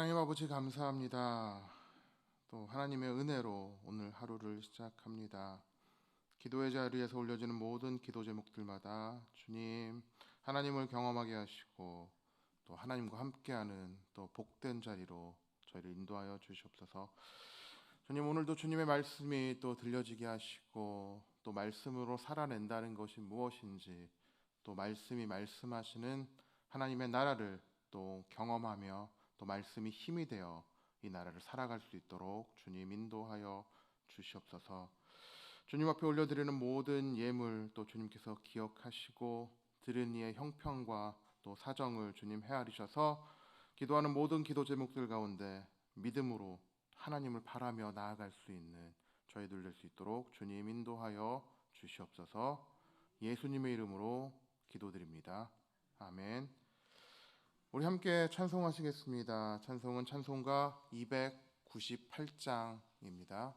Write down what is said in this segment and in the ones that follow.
하나님 아버지 감사합니다. 또 하나님의 은혜로 오늘 하루를 시작합니다. 기도의 자리에서 올려지는 모든 기도 제목들마다 주님 하나님을 경험하게 하시고 또 하나님과 함께하는 또 복된 자리로 저희를 인도하여 주시옵소서. 주님, 오늘도 주님의 말씀이 또 들려지게 하시고 또 말씀으로 살아낸다는 것이 무엇인지, 또 말씀이 말씀하시는 하나님의 나라를 또 경험하며 또 말씀이 힘이 되어 이 나라를 살아갈 수 있도록 주님 인도하여 주시옵소서. 주님 앞에 올려드리는 모든 예물 또 주님께서 기억하시고 들은 이의 형편과 또 사정을 주님 헤아리셔서 기도하는 모든 기도 제목들 가운데 믿음으로 하나님을 바라며 나아갈 수 있는 저희들 될 수 있도록 주님 인도하여 주시옵소서. 예수님의 이름으로 기도드립니다. 아멘. 우리 함께 찬송하시겠습니다. 찬송은 찬송가 298장입니다.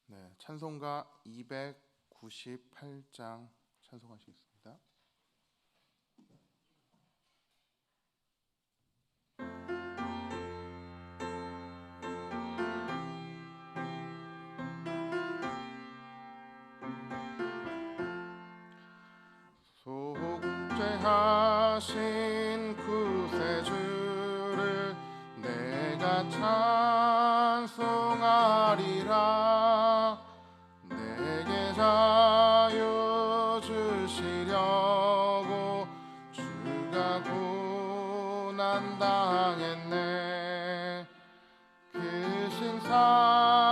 네, 찬송가 298장 찬송하시겠습니다. 속죄하신 구세주를 내가 찬송하리라. 내게 자유 주시려고 주가 고난 당했네. 크신 사랑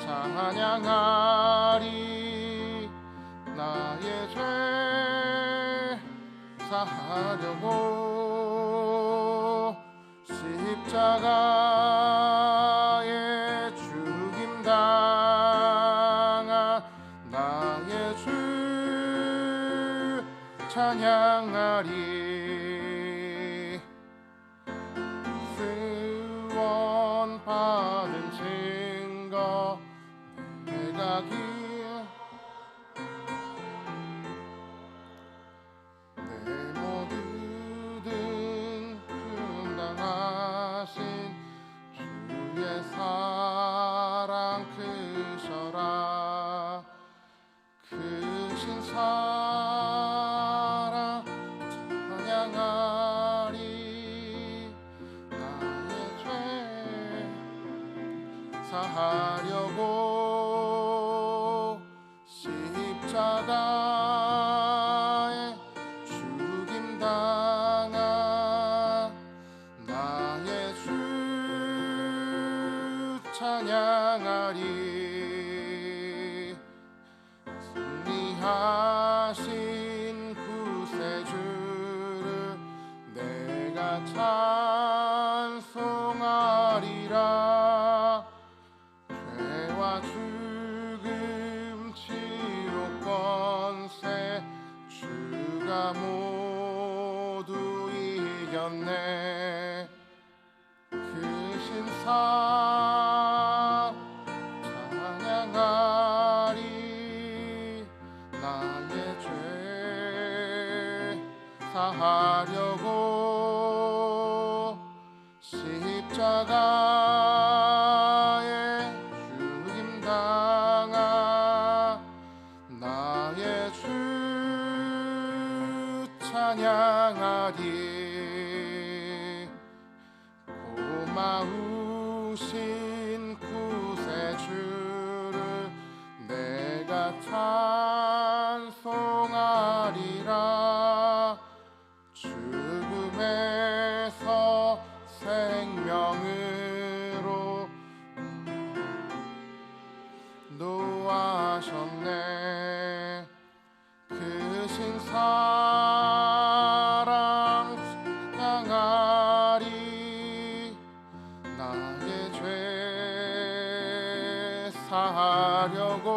찬양하리. 나의 죄 사하려고 십자가에 죽임 당한 나의 주 찬양하리. 스원 받은 증거 내가 주의 사랑 크셔라. 크신 사랑 찬양하리. 나의 죄 사하려고 십자가에 죽임 당한 나의 주 찬양하리. 승리하신 구세주를 내가 찬송하리라. 죄와 죽음 치욕 권세 주가 모두 이겼네. 크신 사 찬양하리. 나의 죄 사하려고 십자가에 죽임 당한 나의 주 찬양하리. 고마우신 구세주를 내가 찬송하리라. 죽음에서 생명으로 노하셨네. 크신 사랑 찬양하리. 나의 죄 사하려고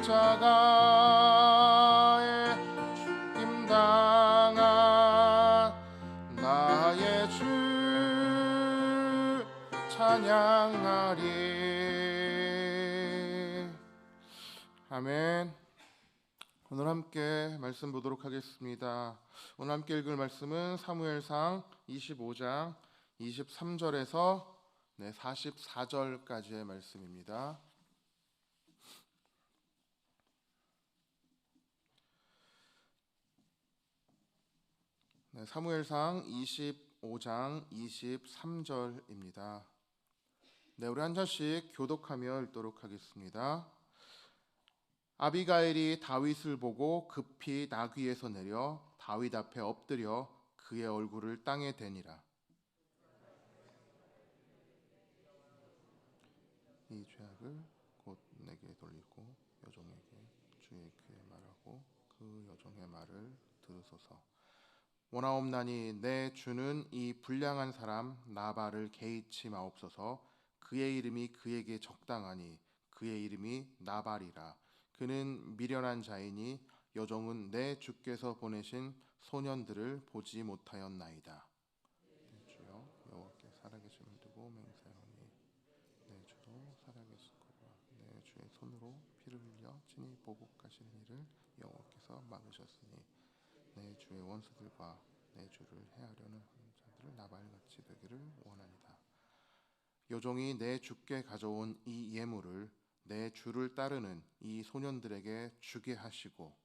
십자가에 죽임 당한 나의 주 찬양하리. 아멘. 오늘 함께 말씀 보도록 하겠습니다. 오늘 함께 읽을 말씀은 사무엘상 25장 23절에서 44절까지의 말씀입니다. 사무엘상 25장 23절입니다. 우리 한 절씩 교독하며 읽도록 하겠습니다. 아비가일이 다윗을 보고 급히 나귀에서 내려 다윗 앞에 엎드려 그의 얼굴을 땅에 대니라. 이 죄악을 곧 내게 돌리고 여종에게 주의 귀에 말하고 그 여종의 말을 들으소서. 원하옵나니 내 주는 이 불량한 사람 나발을 개의치 마옵소서. 그의 이름이 그에게 적당하니 그의 이름이 나발이라. 그는 미련한 자이니 여종은 내 주께서 보내신 소년들을 보지 못하였나이다. 주여 여호와께 살아계심을 두고 맹세하오니 내 주도 살아계시고 내 주의 손으로 피를 흘려 친히 보복하시는 일을 여호와께서 막으셨으니 내 주의 원수들과 내 주를 해하려는 자들을 나발같이 되기를 원하니다. 여종이 내 주께 가져온 이 예물을 내 주를 따르는 이 소년들에게 주게 하시고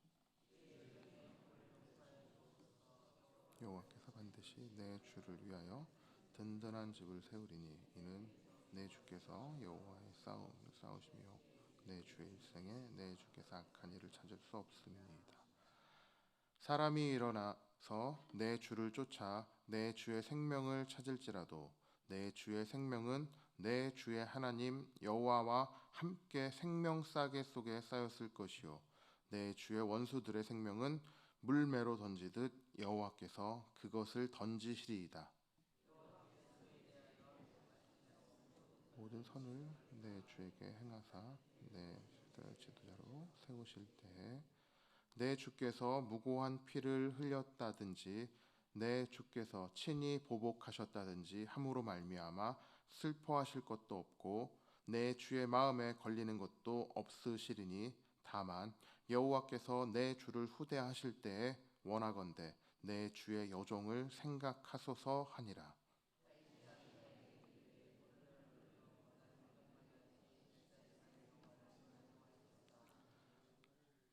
여호와께서 반드시 내 주를 위하여 든든한 집을 세우리니 이는 내 주께서 여호와의 싸움을 싸우시며 내 주의 일생에 내 주께서 악한 일을 찾을 수 없음이니이다. 사람이 일어나서 내 주를 쫓아 내 주의 생명을 찾을지라도 내 주의 생명은 내 주의 하나님 여호와와 함께 생명 싸개 속에 쌓였을 것이요 내 주의 원수들의 생명은 물매로 던지듯 여호와께서 그것을 던지시리이다. 모든 선을 내 주에게 행하사 내 지도자로 세우실 때에 내 주께서 무고한 피를 흘렸다든지 내 주께서 친히 보복하셨다든지 함으로 말미암아 슬퍼하실 것도 없고 내 주의 마음에 걸리는 것도 없으시리니 다만 여호와께서 내 주를 후대하실 때에 원하건대 내 주의 여종을 생각하소서 하니라.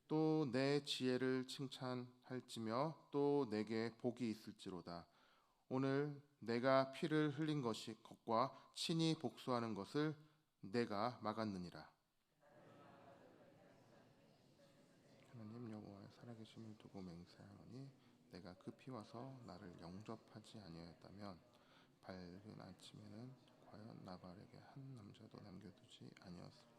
또 내 지혜를 칭찬할지며 또 내게 복이 있을지로다. 오늘 내가 피를 흘린 것과 친히 복수하는 것을 내가 막았느니라. 하나님 여호와의 살아계심을 두고 맹세하노니 내가 급히 와서 나를 영접하지 아니하였다면 밝은 아침에는 과연 나발에게 한 남자도 남겨두지 아니었으리라.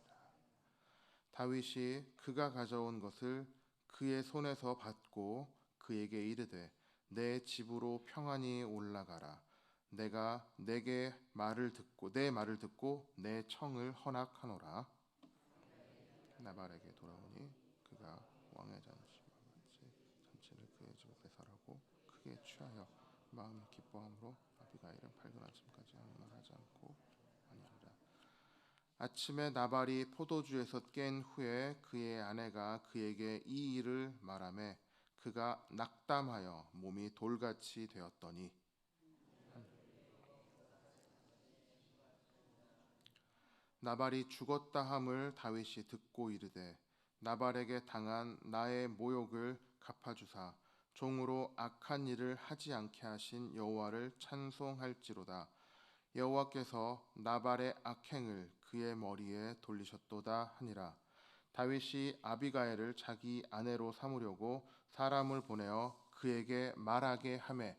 다윗이 그가 가져온 것을 그의 손에서 받고 그에게 이르되 내 집으로 평안히 올라가라. 내가 내게 내 말을 듣고 내 청을 허락하노라. 나발에게 돌아오니 그가 왕의 잔치와 같이 잔치를 그의 집에 배설하고 크게 취하여 마음이 기뻐함으로 아비가일은 밝은 아침까지 아무 말 하지 않고 아니니라. 아침에 나발이 포도주에서 깬 후에 그의 아내가 그에게 이 일을 말하매 그가 낙담하여 몸이 돌같이 되었더니 나발이 죽었다 함을 다윗이 듣고 이르되 나발에게 당한 나의 모욕을 갚아주사 종으로 악한 일을 하지 않게 하신 여호와를 찬송할지로다. 여호와께서 나발의 악행을 그의 머리에 돌리셨도다 하니라. 다윗이 아비가일을 자기 아내로 삼으려고 사람을 보내어 그에게 말하게 하매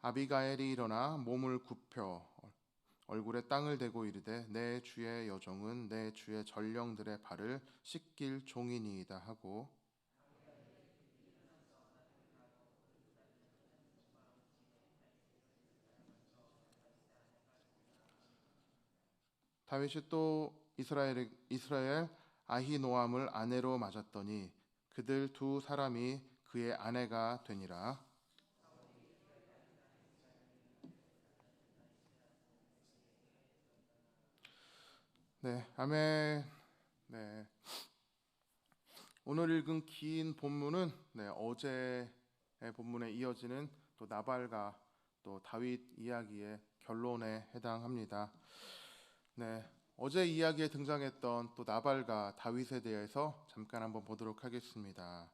아비가일이 일어나 몸을 굽혀 얼굴에 땅을 대고 이르되 내 주의 여종은 내 주의 전령들의 발을 씻길 종이니이다 하고 다윗이 또 이스라엘 아히노암을 아내로 맞았더니 그들 두 사람이 그의 아내가 되니라. 네, 아멘. 네, 오늘 읽은 긴 본문은 어제의 본문에 이어지는 또 나발과 또 다윗 이야기의 결론에 해당합니다. 네, 어제 이야기에 등장했던 또 나발과 다윗에 대해서 잠깐 한번 보도록 하겠습니다.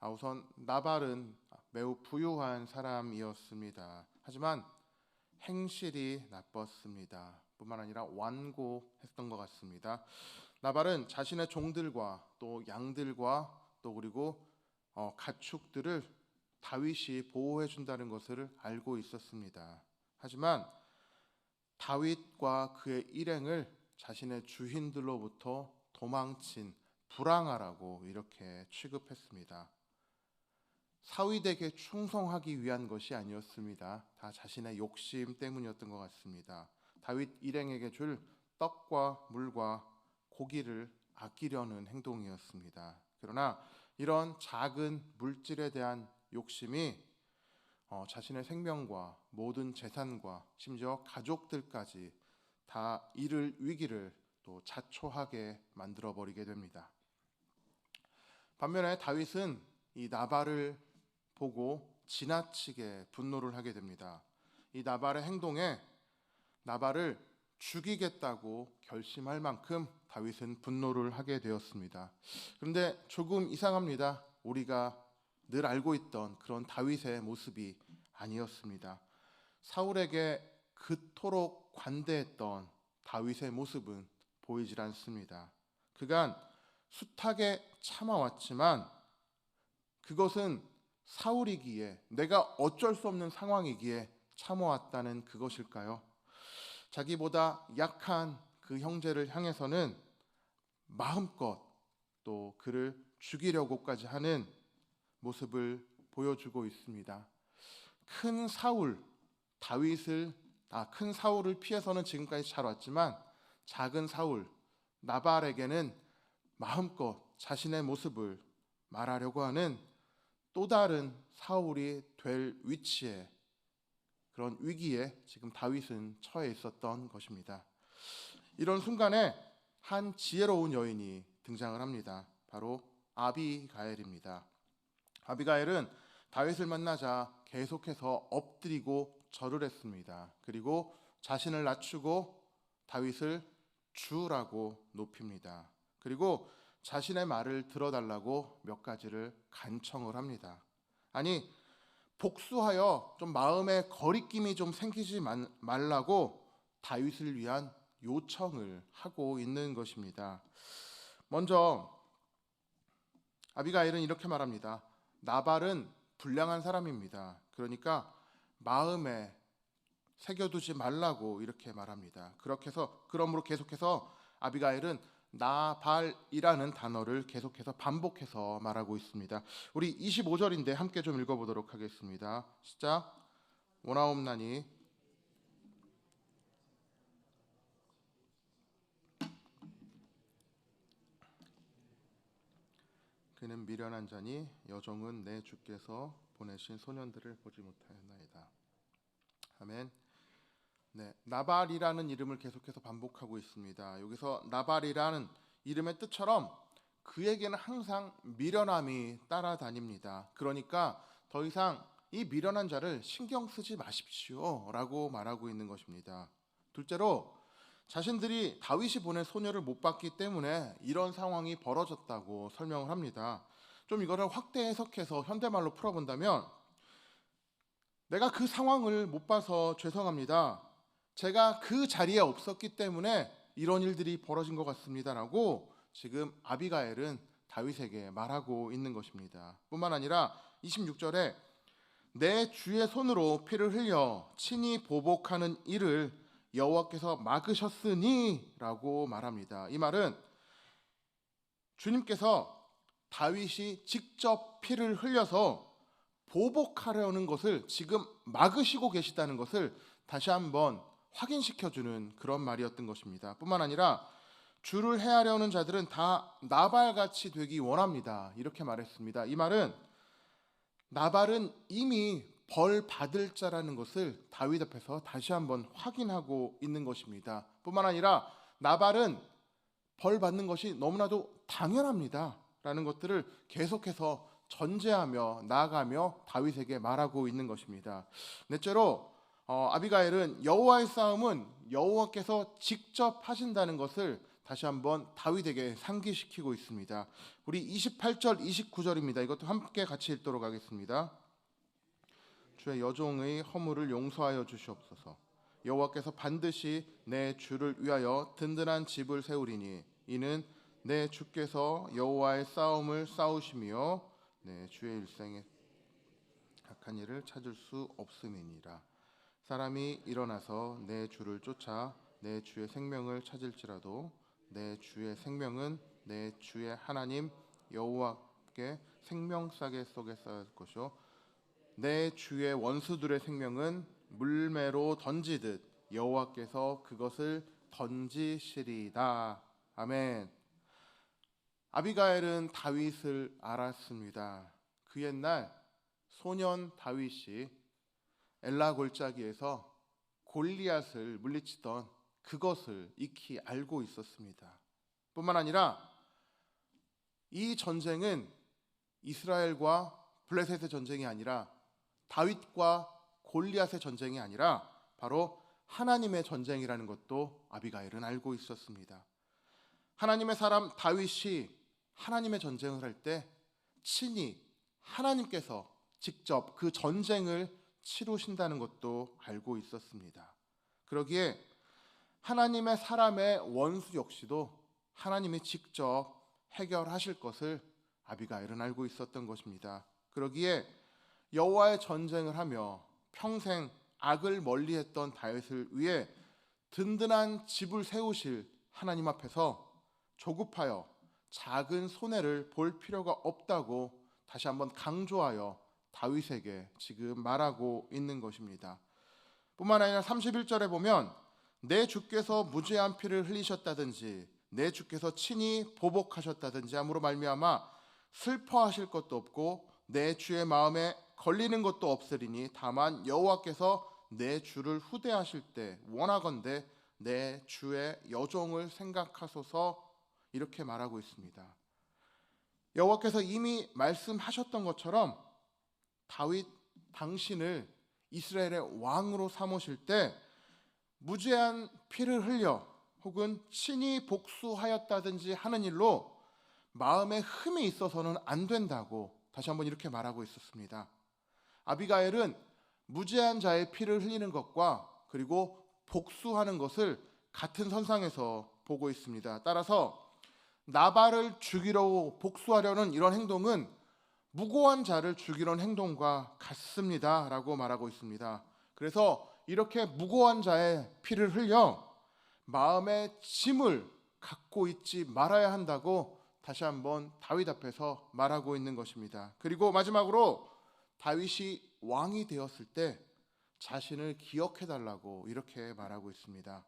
우선 나발은 매우 부유한 사람이었습니다. 하지만 행실이 나빴습니다. 뿐만 아니라 완고했던 것 같습니다. 나발은 자신의 종들과 또 양들과 또 그리고 가축들을 다윗이 보호해 준다는 것을 알고 있었습니다. 하지만 다윗과 그의 일행을 자신의 주인들로부터 도망친 불황아라고 이렇게 취급했습니다. 사위에게 충성하기 위한 것이 아니었습니다. 다 자신의 욕심 때문이었던 것 같습니다. 다윗 일행에게 줄 떡과 물과 고기를 아끼려는 행동이었습니다. 그러나 이런 작은 물질에 대한 욕심이 자신의 생명과 모든 재산과 심지어 가족들까지 다 잃을 위기를 또 자초하게 만들어버리게 됩니다. 반면에 다윗은 이 나발을 보고 지나치게 분노를 하게 됩니다. 이 나발의 행동에 나발을 죽이겠다고 결심할 만큼 다윗은 분노를 하게 되었습니다. 그런데 조금 이상합니다. 우리가 늘 알고 있던 그런 다윗의 모습이 아니었습니다. 사울에게 그토록 관대했던 다윗의 모습은 보이질 않습니다. 그간 숱하게 참아왔지만 그것은 사울이기에, 내가 어쩔 수 없는 상황이기에 참아왔다는 그것일까요? 자기보다 약한 그 형제를 향해서는 마음껏 또 그를 죽이려고까지 하는 모습을 보여주고 있습니다. 큰 사울을 피해서는 지금까지 잘 왔지만 작은 사울 나발에게는 마음껏 자신의 모습을 말하려고 하는 또 다른 사울이 될 위치에, 그런 위기에 지금 다윗은 처해 있었던 것입니다. 이런 순간에 한 지혜로운 여인이 등장을 합니다. 바로 아비가엘입니다. 아비가엘은 다윗을 만나자 계속해서 엎드리고 절을 했습니다. 그리고 자신을 낮추고 다윗을 주라고 높입니다. 그리고 자신의 말을 들어달라고 몇 가지를 간청을 합니다. 아니, 복수하여 좀 마음에 거리낌이 좀 생기지 말라고 다윗을 위한 요청을 하고 있는 것입니다. 먼저 아비가일은 이렇게 말합니다. 나발은 불량한 사람입니다. 그러니까 마음에 새겨두지 말라고 이렇게 말합니다. 그러므로 계속해서 아비가일은 나발이라는 단어를 계속해서 반복해서 말하고 있습니다. 우리 25절인데 함께 좀 읽어보도록 하겠습니다. 시작. 원하옵나니 그는 미련한 자니 여종은 내 주께서 보내신 소년들을 보지 못하였나이다. 아멘. 네, 나발이라는 이름을 계속해서 반복하고 있습니다. 여기서 나발이라는 이름의 뜻처럼 그에게는 항상 미련함이 따라다닙니다. 그러니까 더 이상 이 미련한 자를 신경 쓰지 마십시오 라고 말하고 있는 것입니다. 둘째로 자신들이 다윗이 보낸 소녀를 못 봤기 때문에 이런 상황이 벌어졌다고 설명을 합니다. 좀 이거를 확대 해석해서 현대말로 풀어본다면, 내가 그 상황을 못 봐서 죄송합니다. 제가 그 자리에 없었기 때문에 이런 일들이 벌어진 것 같습니다라고 지금 아비가엘은 다윗에게 말하고 있는 것입니다. 뿐만 아니라 26절에 내 주의 손으로 피를 흘려 친히 보복하는 일을 여호와께서 막으셨으니 라고 말합니다. 이 말은 주님께서 다윗이 직접 피를 흘려서 보복하려는 것을 지금 막으시고 계시다는 것을 다시 한번 확인시켜주는 그런 말이었던 것입니다. 뿐만 아니라 주를 해하려는 자들은 다 나발같이 되기 원합니다. 이렇게 말했습니다. 이 말은 나발은 이미 벌 받을 자라는 것을 다윗 앞에서 다시 한번 확인하고 있는 것입니다. 뿐만 아니라 나발은 벌 받는 것이 너무나도 당연합니다 라는 것들을 계속해서 전제하며 나아가며 다윗에게 말하고 있는 것입니다. 넷째로 아비가일은 여호와의 싸움은 여호와께서 직접 하신다는 것을 다시 한번 다윗에게 상기시키고 있습니다. 우리 28절 29절입니다. 이것도 함께 같이 읽도록 하겠습니다. 주의 여종의 허물을 용서하여 주시옵소서. 여호와께서 반드시 내 주를 위하여 든든한 집을 세우리니 이는 내 주께서 여호와의 싸움을 싸우시며 내 주의 일생에 악한 일을 찾을 수 없음이니라. 사람이 일어나서 내 주를 쫓아 내 주의 생명을 찾을지라도 내 주의 생명은 내 주의 하나님 여호와께 생명싸개 속에 쌓을 것이요 내 주의 원수들의 생명은 물매로 던지듯 여호와께서 그것을 던지시리다. 아멘. 아비가일은 다윗을 알았습니다. 그 옛날 소년 다윗이 엘라 골짜기에서 골리앗을 물리치던 그것을 익히 알고 있었습니다. 뿐만 아니라 이 전쟁은 이스라엘과 블레셋의 전쟁이 아니라 다윗과 골리앗의 전쟁이 아니라 바로 하나님의 전쟁이라는 것도 아비가일은 알고 있었습니다. 하나님의 사람 다윗이 하나님의 전쟁을 할 때 친히 하나님께서 직접 그 전쟁을 치르신다는 것도 알고 있었습니다. 그러기에 하나님의 사람의 원수 역시도 하나님이 직접 해결하실 것을 아비가일은 알고 있었던 것입니다. 그러기에 여호와의 전쟁을 하며 평생 악을 멀리했던 다윗을 위해 든든한 집을 세우실 하나님 앞에서 조급하여 작은 손해를 볼 필요가 없다고 다시 한번 강조하여 다윗에게 지금 말하고 있는 것입니다. 뿐만 아니라 31절에 보면 내 주께서 무죄한 피를 흘리셨다든지 내 주께서 친히 보복하셨다든지 함으로 말미암아 슬퍼하실 것도 없고 내 주의 마음에 걸리는 것도 없으리니 다만 여호와께서 내 주를 후대하실 때 원하건대 내 주의 여종을 생각하소서 이렇게 말하고 있습니다. 여호와께서 이미 말씀하셨던 것처럼 다윗 당신을 이스라엘의 왕으로 삼으실 때 무죄한 피를 흘려 혹은 친히 복수하였다든지 하는 일로 마음에 흠이 있어서는 안 된다고 다시 한번 이렇게 말하고 있었습니다. 아비가일은 무죄한 자의 피를 흘리는 것과 그리고 복수하는 것을 같은 선상에서 보고 있습니다. 따라서 나발을 죽이려고 복수하려는 이런 행동은 무고한 자를 죽이려는 행동과 같습니다 라고 말하고 있습니다. 그래서 이렇게 무고한 자의 피를 흘려 마음의 짐을 갖고 있지 말아야 한다고 다시 한번 다윗 앞에서 말하고 있는 것입니다. 그리고 마지막으로 다윗이 왕이 되었을 때 자신을 기억해 달라고 이렇게 말하고 있습니다.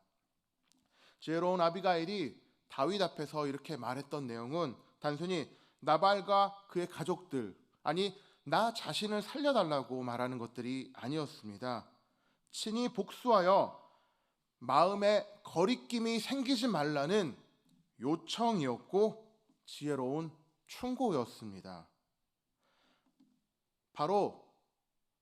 지혜로운 아비가일이 다윗 앞에서 이렇게 말했던 내용은 단순히 나발과 그의 가족들, 아니 나 자신을 살려달라고 말하는 것들이 아니었습니다. 친히 복수하여 마음에 거리낌이 생기지 말라는 요청이었고 지혜로운 충고였습니다. 바로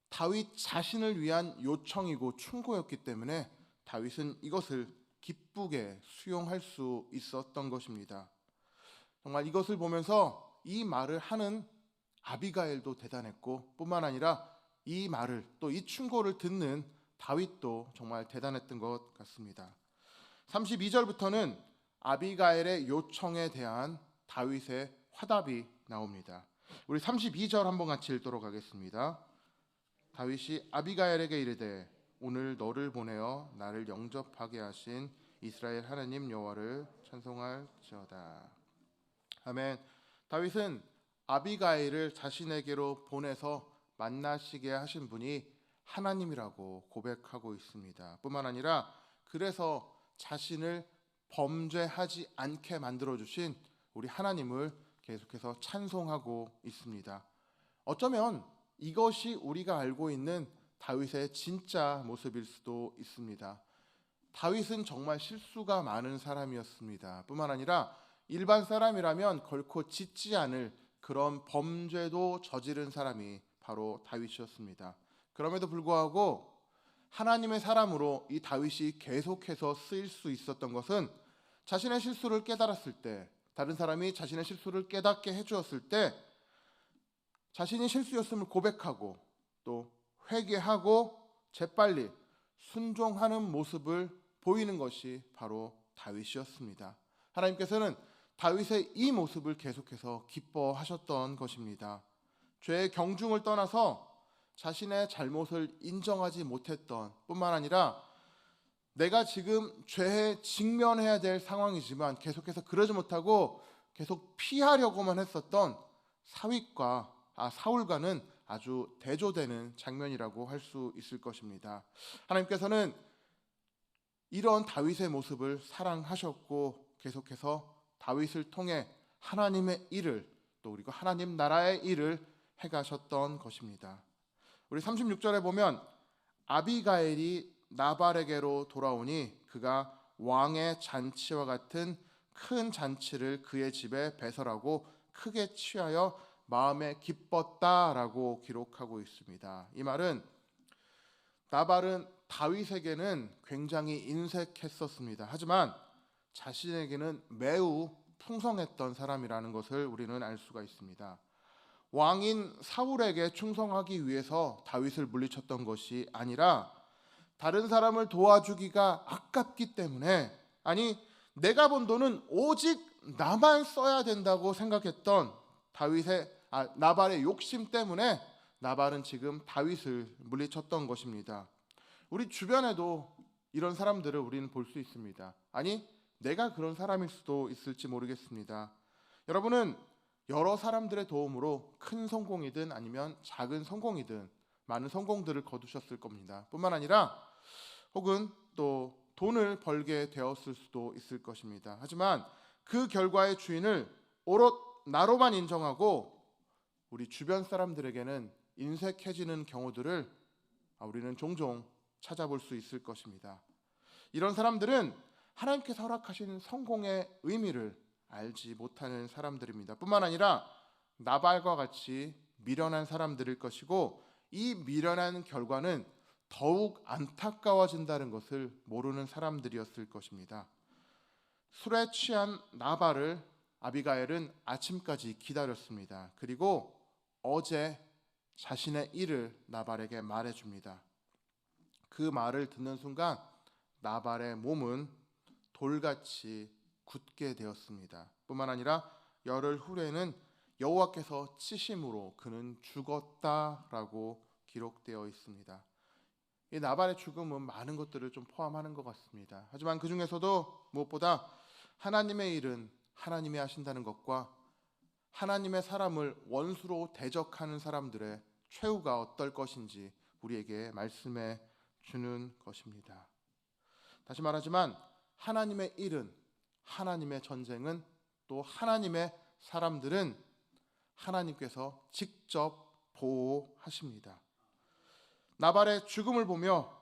다윗 자신을 위한 요청이고 충고였기 때문에 다윗은 이것을 기쁘게 수용할 수 있었던 것입니다. 정말 이것을 보면서 이 말을 하는 아비가일도 대단했고 뿐만 아니라 이 말을 또 이 충고를 듣는 다윗도 정말 대단했던 것 같습니다. 32절부터는 아비가일의 요청에 대한 다윗의 화답이 나옵니다. 우리 32절 한번 같이 읽도록 하겠습니다. 다윗이 아비가일에게 이르되 오늘 너를 보내어 나를 영접하게 하신 이스라엘 하나님 여호와를 찬송할지어다. 아멘. 다윗은 아비가일을 자신에게로 보내서 만나시게 하신 분이 하나님이라고 고백하고 있습니다. 뿐만 아니라 그래서 자신을 범죄하지 않게 만들어주신 우리 하나님을 계속해서 찬송하고 있습니다. 어쩌면 이것이 우리가 알고 있는 다윗의 진짜 모습일 수도 있습니다. 다윗은 정말 실수가 많은 사람이었습니다. 뿐만 아니라 일반 사람이라면 결코 짓지 않을 그런 범죄도 저지른 사람이 바로 다윗이었습니다. 그럼에도 불구하고 하나님의 사람으로 이 다윗이 계속해서 쓰일 수 있었던 것은 자신의 실수를 깨달았을 때, 다른 사람이 자신의 실수를 깨닫게 해주었을 때 자신이 실수였음을 고백하고 또 회개하고 재빨리 순종하는 모습을 보이는 것이 바로 다윗이었습니다. 하나님께서는 다윗의 이 모습을 계속해서 기뻐하셨던 것입니다. 죄의 경중을 떠나서 자신의 잘못을 인정하지 못했던 뿐만 아니라 내가 지금 죄에 직면해야 될 상황이지만 계속해서 그러지 못하고 계속 피하려고만 했었던 사울과는 아주 대조되는 장면이라고 할 수 있을 것입니다. 하나님께서는 이런 다윗의 모습을 사랑하셨고 계속해서 다윗을 통해 하나님의 일을 또 그리고 하나님 나라의 일을 해가셨던 것입니다. 우리 36절에 보면 아비가일이 나발에게로 돌아오니 그가 왕의 잔치와 같은 큰 잔치를 그의 집에 배설하고 크게 취하여 마음에 기뻤다라고 기록하고 있습니다. 이 말은 나발은 다윗에게는 굉장히 인색했었습니다. 하지만 자신에게는 매우 풍성했던 사람이라는 것을 우리는 알 수가 있습니다. 왕인 사울에게 충성하기 위해서 다윗을 물리쳤던 것이 아니라 다른 사람을 도와주기가 아깝기 때문에, 아니 내가 번 돈은 오직 나만 써야 된다고 생각했던 나발의 욕심 때문에 나발은 지금 다윗을 물리쳤던 것입니다. 우리 주변에도 이런 사람들을 우리는 볼 수 있습니다. 아니 내가 그런 사람일 수도 있을지 모르겠습니다. 여러분은 여러 사람들의 도움으로 큰 성공이든 아니면 작은 성공이든 많은 성공들을 거두셨을 겁니다. 뿐만 아니라 혹은 또 돈을 벌게 되었을 수도 있을 것입니다. 하지만 그 결과의 주인을 오롯 나로만 인정하고 우리 주변 사람들에게는 인색해지는 경우들을 우리는 종종 찾아볼 수 있을 것입니다. 이런 사람들은 하나님께서 허락하신 성공의 의미를 알지 못하는 사람들입니다. 뿐만 아니라 나발과 같이 미련한 사람들일 것이고 이 미련한 결과는 더욱 안타까워진다는 것을 모르는 사람들이었을 것입니다. 술에 취한 나발을 아비가일은 아침까지 기다렸습니다. 그리고 어제 자신의 일을 나발에게 말해줍니다. 그 말을 듣는 순간 나발의 몸은 돌같이 굳게 되었습니다. 뿐만 아니라 열흘 후에는 여호와께서 치심으로 그는 죽었다라고 기록되어 있습니다. 이 나발의 죽음은 많은 것들을 좀 포함하는 것 같습니다. 하지만 그 중에서도 무엇보다 하나님의 일은 하나님이 하신다는 것과 하나님의 사람을 원수로 대적하는 사람들의 최후가 어떨 것인지 우리에게 말씀해 주는 것입니다. 다시 말하지만 하나님의 일은, 하나님의 전쟁은, 또 하나님의 사람들은 하나님께서 직접 보호하십니다. 나발의 죽음을 보며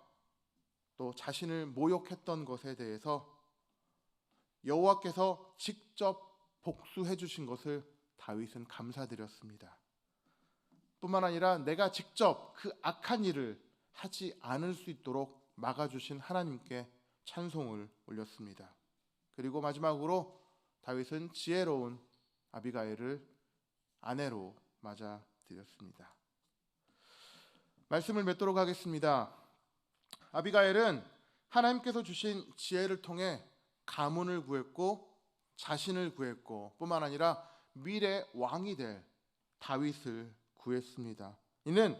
또 자신을 모욕했던 것에 대해서 여호와께서 직접 복수해 주신 것을 다윗은 감사드렸습니다. 뿐만 아니라 내가 직접 그 악한 일을 하지 않을 수 있도록 막아주신 하나님께 찬송을 올렸습니다. 그리고 마지막으로 다윗은 지혜로운 아비가일을 아내로 맞아들였습니다. 말씀을 맺도록 하겠습니다. 아비가일은 하나님께서 주신 지혜를 통해 가문을 구했고 자신을 구했고 뿐만 아니라 미래 왕이 될 다윗을 구했습니다. 이는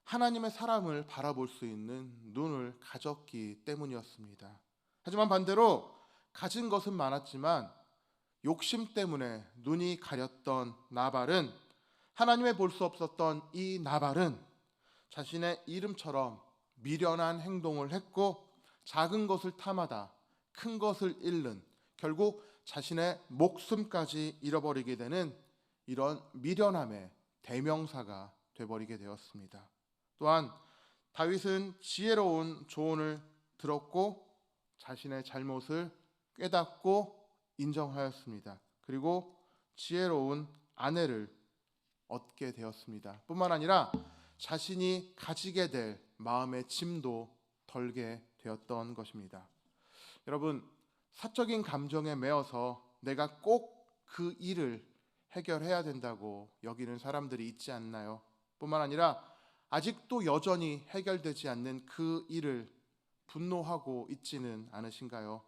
하나님의 사람을 바라볼 수 있는 눈을 가졌기 때문이었습니다. 하지만 반대로 가진 것은 많았지만 욕심 때문에 눈이 가렸던 나발은, 하나님의 볼 수 없었던 이 나발은 자신의 이름처럼 미련한 행동을 했고 작은 것을 탐하다 큰 것을 잃는, 결국 자신의 목숨까지 잃어버리게 되는 이런 미련함의 대명사가 되어버리게 되었습니다. 또한 다윗은 지혜로운 조언을 들었고 자신의 잘못을 깨닫고 인정하였습니다. 그리고 지혜로운 아내를 얻게 되었습니다. 뿐만 아니라 자신이 가지게 될 마음의 짐도 덜게 되었던 것입니다. 여러분, 사적인 감정에 매여서 내가 꼭 그 일을 해결해야 된다고 여기는 사람들이 있지 않나요? 뿐만 아니라 아직도 여전히 해결되지 않는 그 일을 분노하고 있지는 않으신가요?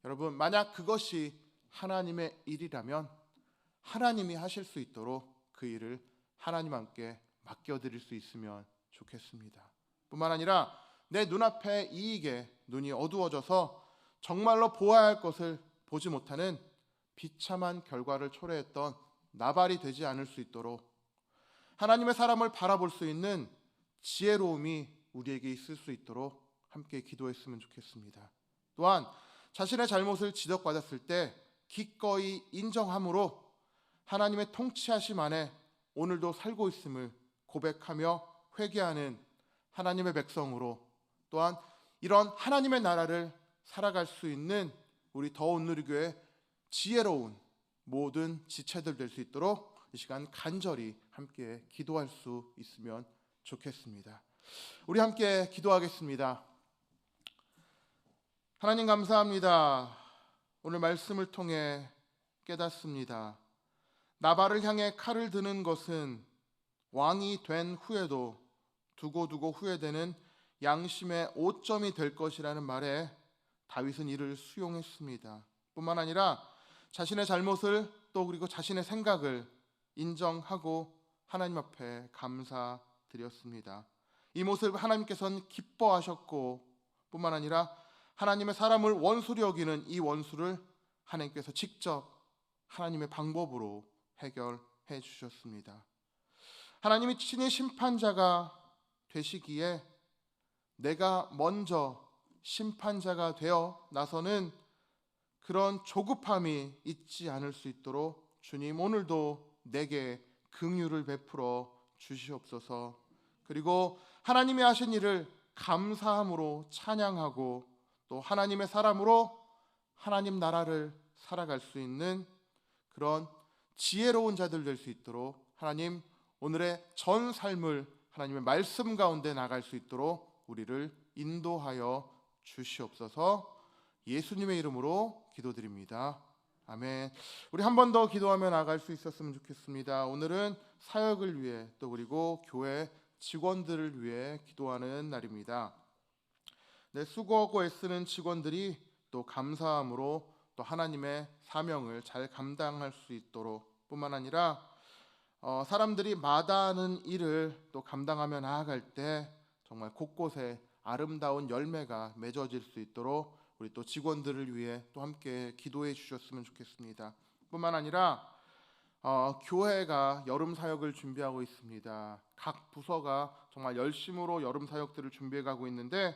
여러분, 만약 그것이 하나님의 일이라면 하나님이 하실 수 있도록 그 일을 하나님 함께 맡겨드릴 수 있으면 좋겠습니다. 뿐만 아니라 내 눈앞의 이익에 눈이 어두워져서 정말로 보아야 할 것을 보지 못하는 비참한 결과를 초래했던 나발이 되지 않을 수 있도록 하나님의 사람을 바라볼 수 있는 지혜로움이 우리에게 있을 수 있도록 함께 기도했으면 좋겠습니다. 또한 자신의 잘못을 지적받았을 때 기꺼이 인정함으로 하나님의 통치하심 안에 오늘도 살고 있음을 고백하며 회개하는 하나님의 백성으로, 또한 이런 하나님의 나라를 살아갈 수 있는 우리 더온누리교회 지혜로운 모든 지체들 될 수 있도록 이 시간 간절히 함께 기도할 수 있으면 좋겠습니다. 우리 함께 기도하겠습니다. 하나님 감사합니다. 오늘 말씀을 통해 깨닫습니다. 나발을 향해 칼을 드는 것은 왕이 된 후에도 두고두고 후회되는 양심의 오점이 될 것이라는 말에 다윗은 이를 수용했습니다. 뿐만 아니라 자신의 잘못을 또 그리고 자신의 생각을 인정하고 하나님 앞에 감사드렸습니다. 이 모습 하나님께서는 기뻐하셨고, 뿐만 아니라 하나님의 사람을 원수로 여기는 이 원수를 하나님께서 직접 하나님의 방법으로 해결해 주셨습니다. 하나님이 친히 심판자가 되시기에 내가 먼저 심판자가 되어 나서는 그런 조급함이 있지 않을 수 있도록 주님 오늘도 내게 긍휼을 베풀어 주시옵소서. 그리고 하나님이 하신 일을 감사함으로 찬양하고 또 하나님의 사람으로 하나님 나라를 살아갈 수 있는 그런 지혜로운 자들 될 수 있도록 하나님 오늘의 전 삶을 하나님의 말씀 가운데 나갈 수 있도록 우리를 인도하여 주시옵소서. 예수님의 이름으로 기도드립니다. 아멘. 우리 한 번 더 기도하며 나갈 수 있었으면 좋겠습니다. 오늘은 사역을 위해 또 그리고 교회 직원들을 위해 기도하는 날입니다. 수고하고 애쓰는 직원들이 또 감사함으로 또 하나님의 사명을 잘 감당할 수 있도록, 뿐만 아니라 사람들이 마다하는 일을 또 감당하며 나아갈 때 정말 곳곳에 아름다운 열매가 맺어질 수 있도록 우리 또 직원들을 위해 또 함께 기도해 주셨으면 좋겠습니다. 뿐만 아니라 교회가 여름 사역을 준비하고 있습니다. 각 부서가 정말 열심으로 여름 사역들을 준비해 가고 있는데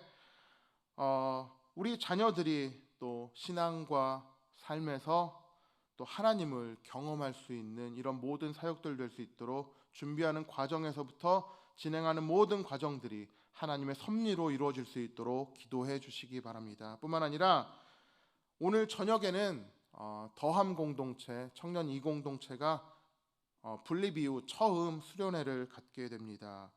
우리 자녀들이 또 신앙과 삶에서 또 하나님을 경험할 수 있는 이런 모든 사역들 될 수 있도록 준비하는 과정에서부터 진행하는 모든 과정들이 하나님의 섭리로 이루어질 수 있도록 기도해 주시기 바랍니다. 뿐만 아니라 오늘 저녁에는 더함 공동체, 청년 이 공동체가 분립 이후 처음 수련회를 갖게 됩니다.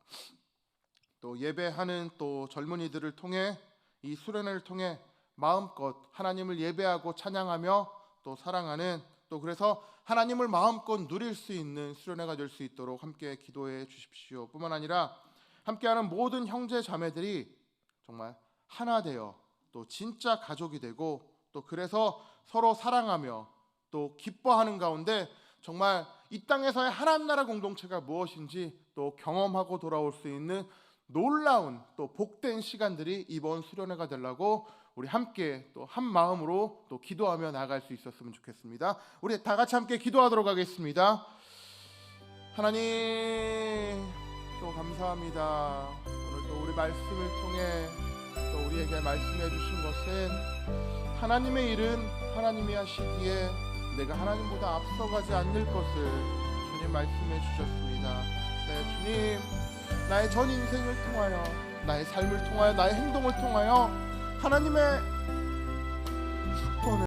또 예배하는 또 젊은이들을 통해 이 수련회를 통해 마음껏 하나님을 예배하고 찬양하며 또 사랑하는, 또 그래서 하나님을 마음껏 누릴 수 있는 수련회가 될 수 있도록 함께 기도해 주십시오. 뿐만 아니라 함께하는 모든 형제 자매들이 정말 하나 되어 또 진짜 가족이 되고 또 그래서 서로 사랑하며 또 기뻐하는 가운데 정말 이 땅에서의 하나님 나라 공동체가 무엇인지 또 경험하고 돌아올 수 있는 놀라운 또 복된 시간들이 이번 수련회가 되려고 우리 함께 또 한 마음으로 또 기도하며 나아갈 수 있었으면 좋겠습니다. 우리 다 같이 함께 기도하도록 하겠습니다. 하나님 또 감사합니다. 오늘 또 우리 말씀을 통해 또 우리에게 말씀해 주신 것은 하나님의 일은 하나님이 하시기에 내가 하나님보다 앞서가지 않을 것을 주님 말씀해 주셨습니다. 네, 주님, 나의 전 인생을 통하여, 나의 삶을 통하여, 나의 행동을 통하여 하나님의